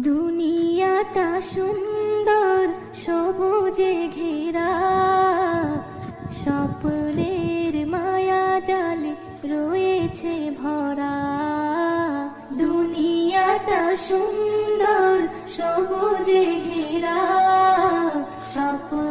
দুনিয়াটা সুন্দর সবুজে ঘেরা, স্বপ্নের মায়া জালে রয়েছে ভরা। দুনিয়াটা সুন্দর সবুজে ঘেরা, স্বপ্ন